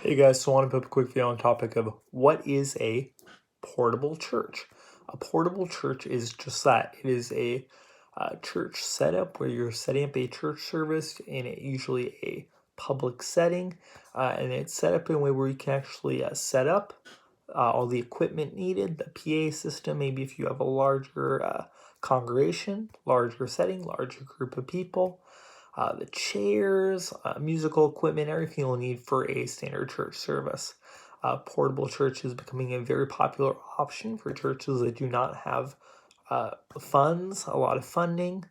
Hey guys, so I want to put a quick video on the topic of what is a portable church. A portable church is just that. It is a church setup where you're setting up a church service in usually a public setting, and it's set up in a way where you can actually set up all the equipment needed, the PA system, maybe if you have a larger congregation, larger setting, larger group of people, the chairs, musical equipment, everything you'll need for a standard church service. Portable church is becoming a very popular option for churches that do not have funds, a lot of funding.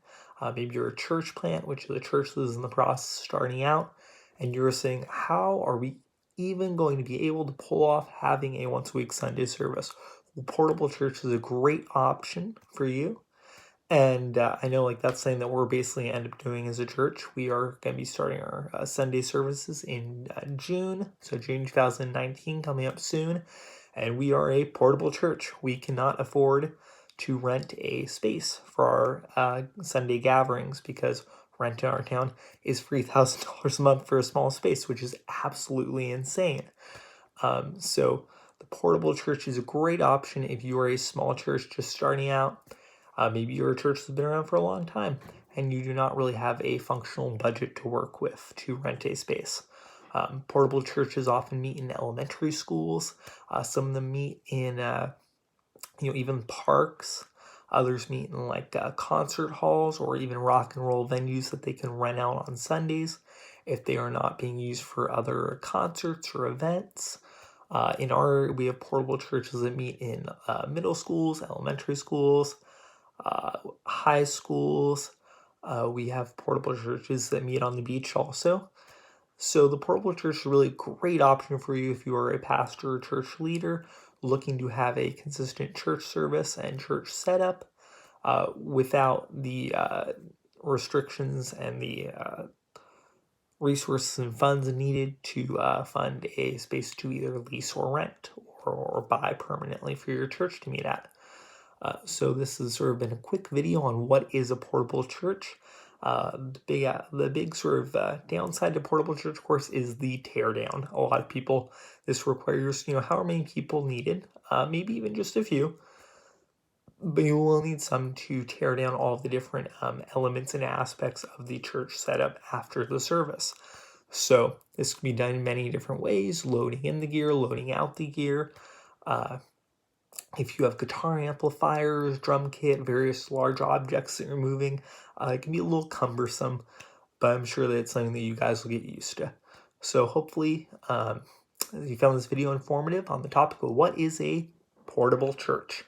Maybe you're a church plant, which is a church that is in the process of starting out, and you're saying, how are we even going to be able to pull off having a once a week Sunday service? Well, portable church is a great option for you. And I know that's something that we're basically end up doing as a church. We are going to be starting our Sunday services in June. So June 2019 coming up soon. And we are a portable church. We cannot afford to rent a space for our Sunday gatherings because rent in our town is $3,000 a month for a small space, which is absolutely insane. So the portable church is a great option if you are a small church just starting out. Maybe you're a church that's been around for a long time and you do not really have a functional budget to work with to rent a space. Portable churches often meet in elementary schools. Some of them meet in, even parks. Others meet in concert halls or even rock and roll venues that they can rent out on Sundays if they are not being used for other concerts or events. We have portable churches that meet in middle schools, elementary schools, high schools. We have portable churches that meet on the beach also. So the portable church is a really great option for you if you are a pastor or church leader looking to have a consistent church service and church setup without the restrictions and the resources and funds needed to fund a space to either lease or rent or buy permanently for your church to meet at. So this has sort of been a quick video on what is a portable church. The big sort of downside to portable church, of course, is the teardown. A lot of people, this requires, however many people needed, maybe even just a few, but you will need some to tear down all of the different elements and aspects of the church setup after the service. So this can be done in many different ways, loading in the gear, loading out the gear. If you have guitar amplifiers, drum kit, various large objects that you're moving, it can be a little cumbersome, but I'm sure that it's something that you guys will get used to. So hopefully you found this video informative on the topic of what is a portable church.